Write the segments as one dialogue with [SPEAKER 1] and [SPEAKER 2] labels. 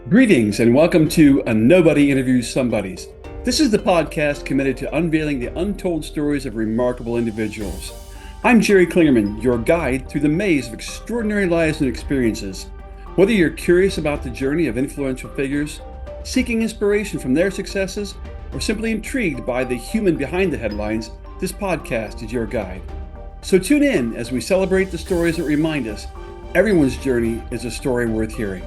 [SPEAKER 1] Greetings and welcome to Nobody Interviews Somebodyes. This is the podcast committed to unveiling the untold stories of remarkable individuals. I'm Jerry Klingerman, your guide through the maze of extraordinary lives and experiences. Whether you're curious about the journey of influential figures, seeking inspiration from their successes, or simply intrigued by the human behind the headlines, this podcast is your guide. So tune in as we celebrate the stories that remind us everyone's journey is a story worth hearing.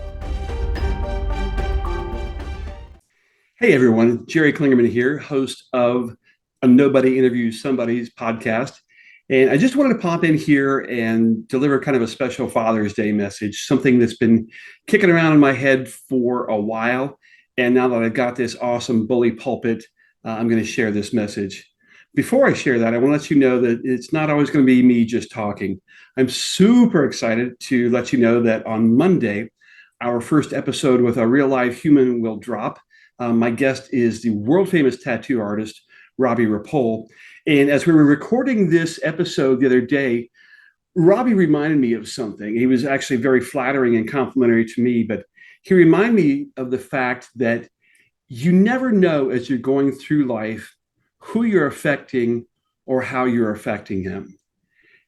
[SPEAKER 1] Hey everyone, Jerry Klingerman here, host of a Nobody Interviews Somebody's podcast. And I just wanted to pop in here and deliver kind of a special Father's Day message, something that's been kicking around in my head for a while. And now that I've got this awesome bully pulpit, I'm going to share this message. Before I share that, I want to let you know that it's not always going to be me just talking. I'm super excited to let you know that on Monday, our first episode with a real live human will drop. My guest is the world famous tattoo artist, Robbie Rapole. And as we were recording this episode the other day, Robbie reminded me of something. He was actually very flattering and complimentary to me, but he reminded me of the fact that you never know as you're going through life who you're affecting or how you're affecting them.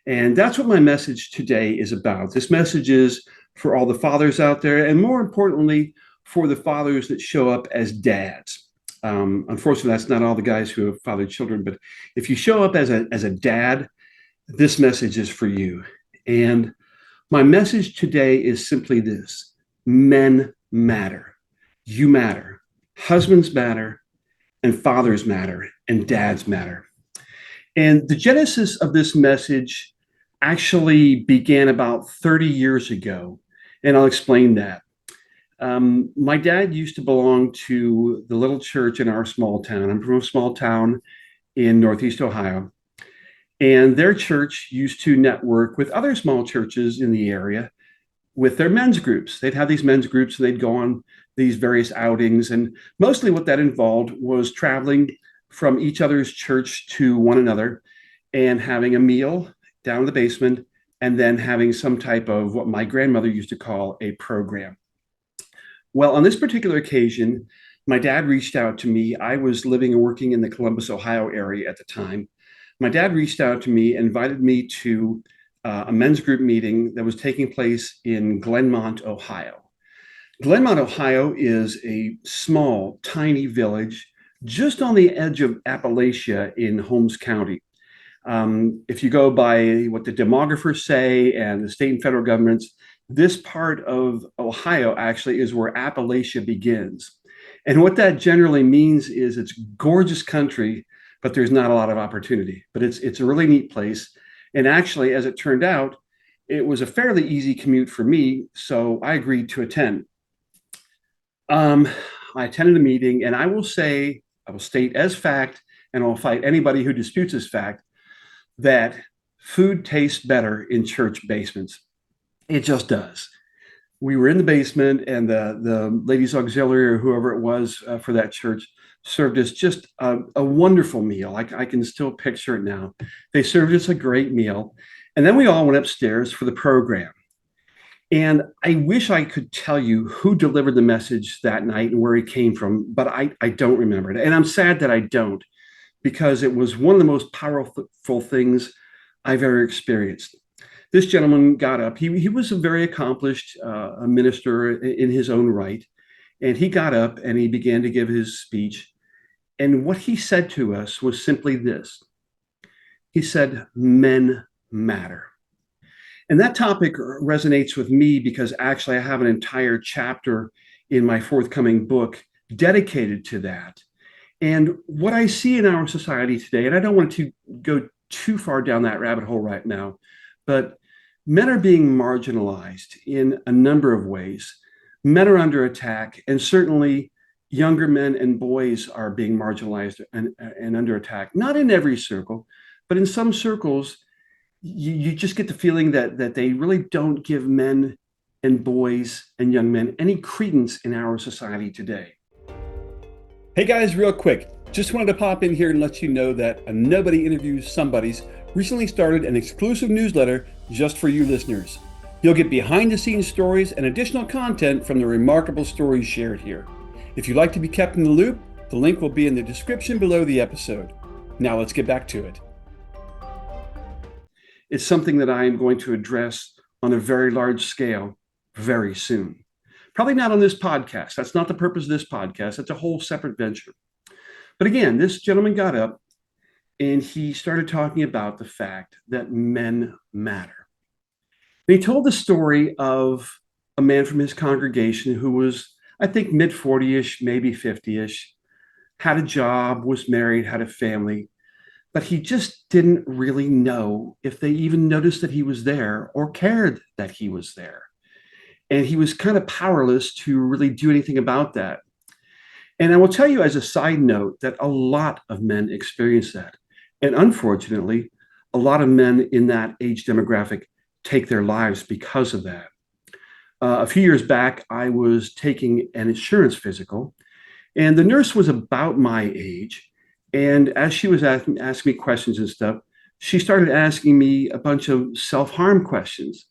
[SPEAKER 1] And that's what my message today is about. This message is for all the fathers out there, and more importantly, for the fathers that show up as dads. Unfortunately, that's not all the guys who have fathered children, but if you show up as a dad, this message is for you. And my message today is simply this: men matter. You matter. Husbands matter, and fathers matter, and dads matter. And the genesis of this message actually began about 30 years ago, and I'll explain that. My dad used to belong to the little church in our small town. I'm from a small town in Northeast Ohio. And their church used to network with other small churches in the area with their men's groups. They'd have these men's groups and they'd go on these various outings. And mostly what that involved was traveling from each other's church to one another and having a meal down in the basement and then having some type of what my grandmother used to call a program. Well, on this particular occasion, my dad reached out to me. I was living and working in the Columbus, Ohio area at the time. My dad reached out to me and invited me to a men's group meeting that was taking place in Glenmont, Ohio. Glenmont, Ohio is a small, tiny village just on the edge of Appalachia in Holmes County. If you go by what the demographers say and the state and federal governments, this part of Ohio actually is where Appalachia begins. And what that generally means is it's gorgeous country, but there's not a lot of opportunity. But it's a really neat place. And actually, as it turned out, it was a fairly easy commute for me, so I agreed to attend. I attended a meeting, and I will state as fact, and I'll fight anybody who disputes this fact, that food tastes better in church basements. It just does. We were in the basement, and the ladies' auxiliary or whoever it was for that church served us just a wonderful meal. I can still picture it now. They served us a great meal. And then we all went upstairs for the program. And I wish I could tell you who delivered the message that night and where he came from, but I don't remember it. And I'm sad that I don't, because it was one of the most powerful things I've ever experienced. This gentleman got up. He was a very accomplished minister in his own right. And he got up and he began to give his speech. And what he said to us was simply this. He said, men matter. And that topic resonates with me because actually I have an entire chapter in my forthcoming book dedicated to that. And what I see in our society today, and I don't want to go too far down that rabbit hole right now, but men are being marginalized in a number of ways. Men are under attack, and certainly younger men and boys are being marginalized and under attack. Not in every circle, but in some circles, you just get the feeling that they really don't give men and boys and young men any credence in our society today. Hey guys, real quick, just wanted to pop in here and let you know that Nobody Interviews Somebody's recently started an exclusive newsletter just for you listeners. You'll get behind the scenes stories and additional content from the remarkable stories shared here. If you'd like to be kept in the loop, the link will be in the description below the episode. Now let's get back to it. It's something that I am going to address on a very large scale very soon. Probably not on this podcast. That's not the purpose of this podcast. That's a whole separate venture. But again, this gentleman got up and he started talking about the fact that men matter. And he told the story of a man from his congregation who was, I think, mid 40-ish, maybe 50-ish, had a job, was married, had a family, but he just didn't really know if they even noticed that he was there or cared that he was there. And he was kind of powerless to really do anything about that. And I will tell you as a side note that a lot of men experience that. And unfortunately, a lot of men in that age demographic take their lives because of that. A few years back, I was taking an insurance physical, and the nurse was about my age. And as she was asking me questions and stuff, she started asking me a bunch of self-harm questions.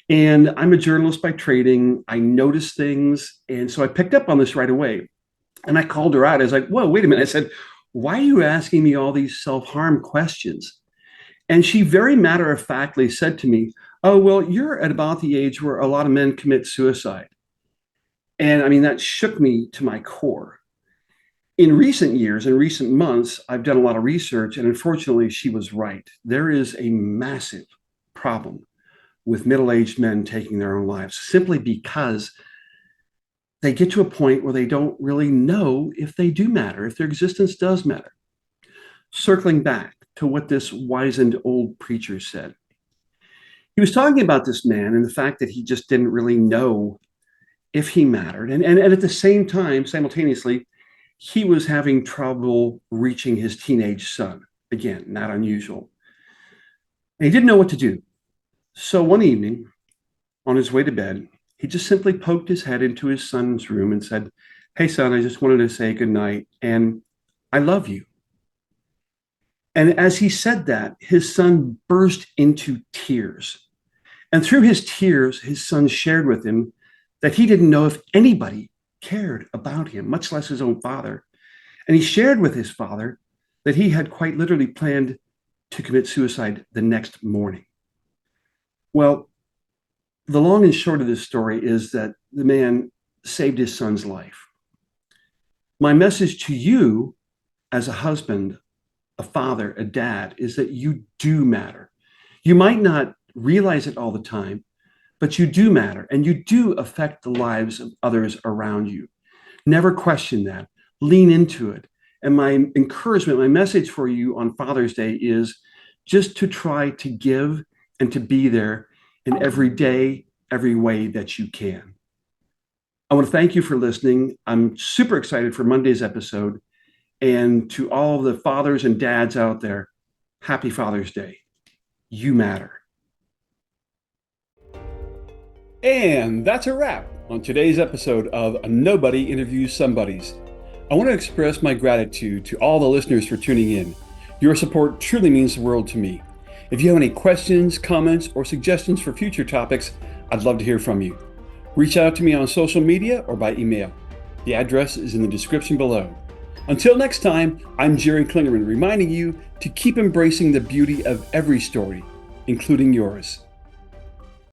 [SPEAKER 1] And I'm a journalist by training. I notice things. And so I picked up on this right away. And I called her out. I was like, whoa, wait a minute. I said, why are you asking me all these self-harm questions? And she very matter-of-factly said to me, oh, well, you're at about the age where a lot of men commit suicide. And I mean, that shook me to my core. In recent years, in recent months, I've done a lot of research, and unfortunately, she was right. There is a massive problem with middle-aged men taking their own lives simply because they get to a point where they don't really know if they do matter, if their existence does matter. Circling back to what this wizened old preacher said, he was talking about this man and the fact that he just didn't really know if he mattered. And at the same time, simultaneously, he was having trouble reaching his teenage son. Again, not unusual. And he didn't know what to do. So one evening, on his way to bed, he just simply poked his head into his son's room and said, hey, son, I just wanted to say goodnight, and I love you. And as he said that, his son burst into tears. And through his tears, his son shared with him that he didn't know if anybody cared about him, much less his own father. And he shared with his father that he had quite literally planned to commit suicide the next morning. Well, the long and short of this story is that the man saved his son's life. My message to you as a husband, a father, a dad, is that you do matter. You might not realize it all the time, but you do matter, and you do affect the lives of others around you. Never question that. Lean into it. And my encouragement, my message for you on Father's Day is just to try to give and to be there in every day, every way that you can. I want to thank you for listening. I'm super excited for Monday's episode. And to all the fathers and dads out there, happy Father's Day. You matter. And that's a wrap on today's episode of Nobody Interviews Somebody's. I want to express my gratitude to all the listeners for tuning in. Your support truly means the world to me. If you have any questions, comments, or suggestions for future topics, I'd love to hear from you. Reach out to me on social media or by email. The address is in the description below. Until next time, I'm Jerry Klingerman, reminding you to keep embracing the beauty of every story, including yours.